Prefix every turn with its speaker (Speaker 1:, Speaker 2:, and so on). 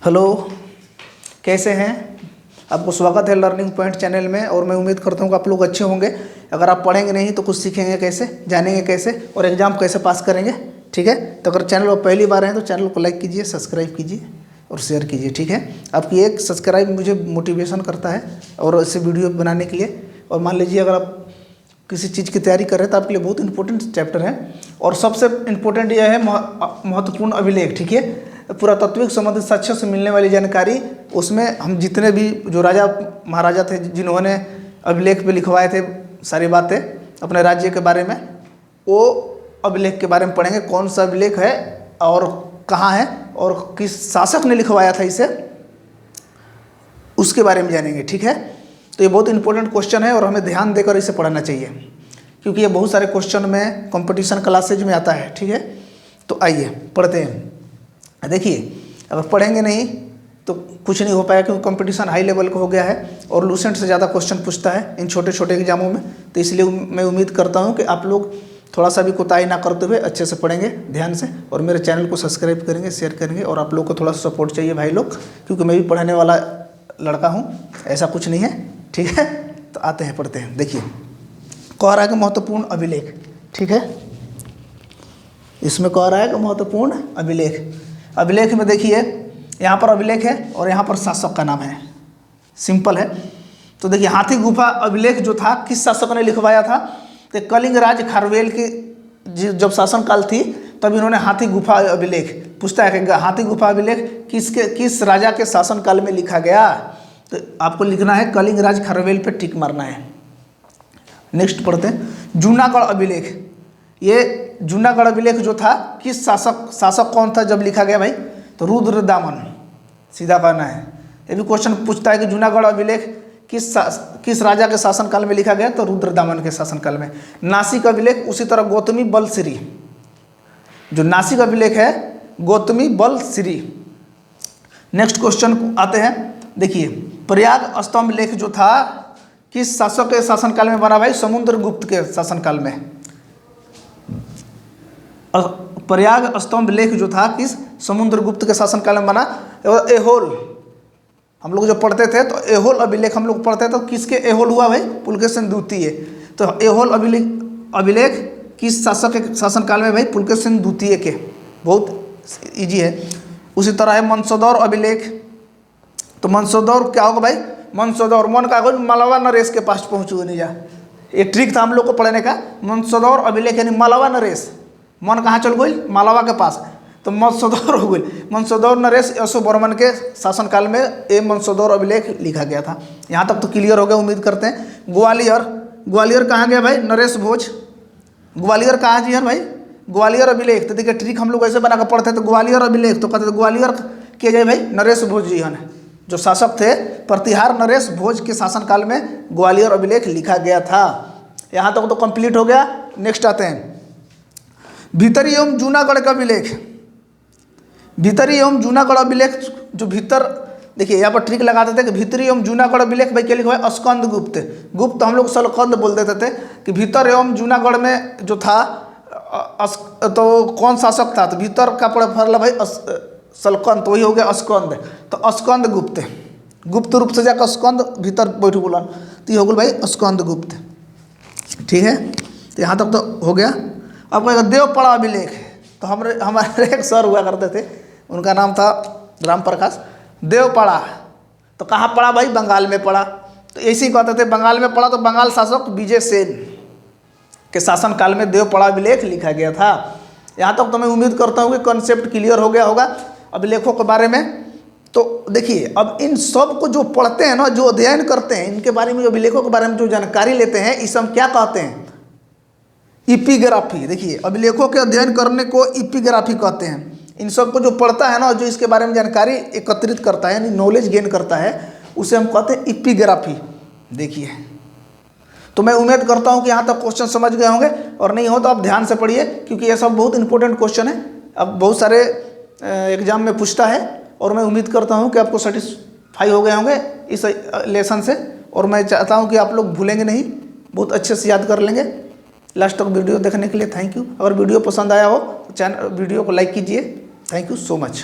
Speaker 1: Hello, कैसे हैं? आपको स्वागत है लर्निंग पॉइंट चैनल में। और मैं उम्मीद करता हूँ कि आप लोग अच्छे होंगे। अगर आप पढ़ेंगे नहीं तो कुछ सीखेंगे कैसे, जानेंगे कैसे और एग्ज़ाम कैसे पास करेंगे। ठीक है, तो अगर चैनल पर पहली बार हैं तो चैनल को लाइक कीजिए, सब्सक्राइब कीजिए और शेयर कीजिए। ठीक है, आपकी एक सब्सक्राइब मुझे मोटिवेशन करता है और ऐसे वीडियो बनाने के लिए। और मान लीजिए अगर आप किसी चीज़ की तैयारी कर रहे हैं तो आपके लिए बहुत इंपॉर्टेंट चैप्टर है। और सबसे इम्पोर्टेंट यह है महत्वपूर्ण अभिलेख। ठीक है, पुरातत्विक संबंधित साक्ष्य से मिलने वाली जानकारी, उसमें हम जितने भी जो राजा महाराजा थे जिन्होंने अभिलेख पे लिखवाए थे सारी बातें अपने राज्य के बारे में, वो अभिलेख के बारे में पढ़ेंगे। कौन सा अभिलेख है और कहाँ है और किस शासक ने लिखवाया था इसे, उसके बारे में जानेंगे। ठीक है, तो ये बहुत इंपॉर्टेंट क्वेश्चन है और हमें ध्यान देकर इसे पढ़ना चाहिए क्योंकि ये बहुत सारे क्वेश्चन में कंपटीशन क्लासेज में आता है। ठीक है, तो आइए पढ़ते हैं। देखिए, अगर पढ़ेंगे नहीं तो कुछ नहीं हो पाएगा क्योंकि कंपटीशन हाई लेवल का हो गया है और लूसेंट से ज़्यादा क्वेश्चन पूछता है इन छोटे छोटे एग्जामों में। तो इसलिए मैं उम्मीद करता हूँ कि आप लोग थोड़ा सा भी कोताही ना करते हुए अच्छे से पढ़ेंगे ध्यान से और मेरे चैनल को सब्सक्राइब करेंगे, शेयर करेंगे। और आप लोग को थोड़ा सा सपोर्ट चाहिए भाई लोग, क्योंकि मैं भी पढ़ाने वाला लड़का हूँ, ऐसा कुछ नहीं है। ठीक है, तो आते हैं पढ़ते हैं। देखिए, कह रहा है कि महत्वपूर्ण अभिलेख। ठीक है, इसमें कह रहा है कि महत्वपूर्ण अभिलेख। अभिलेख में देखिए, यहाँ पर अभिलेख है और यहाँ पर शासक का नाम है। सिंपल है। तो देखिए, हाथी गुफा अभिलेख जो था किस शासक ने लिखवाया था? तो कलिंग राज खारवेल की जब शासनकाल थी तब इन्होंने हाथी गुफा अभिलेख पूछता है कि हाथी गुफा अभिलेख किस राजा के शासनकाल में लिखा गया। तो आपको लिखना है कलिंग राज खारवेल पे टिक मारना है। नेक्स्ट पढ़ते हैं, जूनागढ़ अभिलेख। ये जूनागढ़ अभिलेख जो था किस शासक कौन था जब लिखा गया भाई? तो रुद्रदामन, सीधा कहना है। ये भी क्वेश्चन पूछता है कि जूनागढ़ अभिलेख किस राजा के शासनकाल में लिखा गया? तो रुद्रदामन के शासनकाल में। नासिक अभिलेख उसी तरह गौतमी बलश्री, जो नासिक अभिलेख है गौतमी बलश्री। नेक्स्ट क्वेश्चन आते हैं। देखिए, प्रयाग स्तंभ लेख जो था किस शासक के शासनकाल में बना भाई? समुद्रगुप्त के शासनकाल में। प्रयाग स्तंभ लेख जो था किस समुद्रगुप्त के शासनकाल में बना? एहोल, हम लोग जो पढ़ते थे तो एहोल अभिलेख हम लोग पढ़ते थे तो किसके एहोल हुआ भाई? पुलकेशिन द्वितीय। तो एहोल अभिलेख किस शासक के शासनकाल में भाई? पुलकेशिन द्वितीय के। बहुत इजी है। उसी तरह है मंसोदौर अभिलेख। तो मंसोदौर क्या होगा भाई? मंसोदौर मन का मालवा नरेश के पास पहुँचू नहीं जा, ये ट्रिक था हम लोग को पढ़ने का। मंसोदौर अभिलेख यानी मालवा नरेश, मन कहाँ चल गई? मालवा के पास, तो मंसोदौर हो गई। मंसोदौर नरेश यशोवर्मन के शासनकाल में ये मंसोदौर अभिलेख लिखा गया था। यहाँ तक तो क्लियर हो गया उम्मीद करते हैं। ग्वालियर कहाँ गया भाई? नरेश भोज। ग्वालियर कहाँ जी है भाई? ग्वालियर अभिलेख। तो देखिए, ट्रिक हम लोग ऐसे बना कर पढ़ते तो ग्वालियर अभिलेख तो कहते थे ग्वालियर के जाए भाई नरेश भोज जी हैं, जो शासक थे प्रतिहार नरेश भोज के शासनकाल में ग्वालियर अभिलेख लिखा गया था। यहाँ तक तो कंप्लीट हो गया। नेक्स्ट आते हैं, भीतरी एवं जूनागढ़ का अभिलेख। भीतरी एवं जूनागढ़ अभिलेख जो भीतर, देखिए यहाँ पर ट्रिक लगाते थे कि भीतरी एवं जूनागढ़ अभिलेख भाई क्या लिखा है? स्कंद गुप्त। गुप्त हम लोग सलकंद बोल देते थे कि भीतर एवं जूनागढ़ में जो था तो कौन शासक था? तो भीतर का पड़ा भाई सलकंद, तो वही हो गया स्कंद। तो स्कंद गुप्त, गुप्त रूप से जाकर स्कंद भीतर बैठू बोला, तो ये हो गया भाई स्कंद गुप्त। ठीक है, तो यहाँ तक तो हो गया। अब कहेगा देवपड़ा अभिलेख। तो हमारे एक सर हुआ करते थे, उनका नाम था राम प्रकाश। देवपड़ा तो कहाँ पड़ा भाई? बंगाल में पड़ा। तो ऐसे ही कहते थे बंगाल में पड़ा। तो बंगाल शासक विजय सेन के शासनकाल में देवपड़ा अभिलेख लिखा गया था। यहाँ तक तो मैं उम्मीद करता हूँ कि कॉन्सेप्ट क्लियर हो गया होगा अभिलेखों के बारे में। तो देखिए, अब इन सब को जो पढ़ते हैं ना, जो अध्ययन करते हैं इनके बारे में, जो अभिलेखों के बारे में जो जानकारी लेते हैं, इसे हम क्या कहते हैं? इपिग्राफी। देखिए, अभिलेखों के अध्ययन करने को इपिग्राफी कहते हैं। इन सब को जो पढ़ता है ना, जो इसके बारे में जानकारी एकत्रित करता है यानी नॉलेज गेन करता है, उसे हम कहते हैं इपिग्राफी। देखिए, तो मैं उम्मीद करता हूँ कि यहाँ तक क्वेश्चन समझ गए होंगे, और नहीं हो तो आप ध्यान से पढ़िए क्योंकि ये सब बहुत इंपॉर्टेंट क्वेश्चन है। अब बहुत सारे एग्जाम में पूछता है और मैं उम्मीद करता हूँ कि आपको सेटिस्फाई हो गए होंगे इस लेसन से। और मैं चाहता हूँ कि आप लोग भूलेंगे नहीं, बहुत अच्छे से याद कर लेंगे। लास्ट तक वीडियो देखने के लिए थैंक यू। अगर वीडियो पसंद आया हो तो वीडियो को लाइक कीजिए। Thank you so much.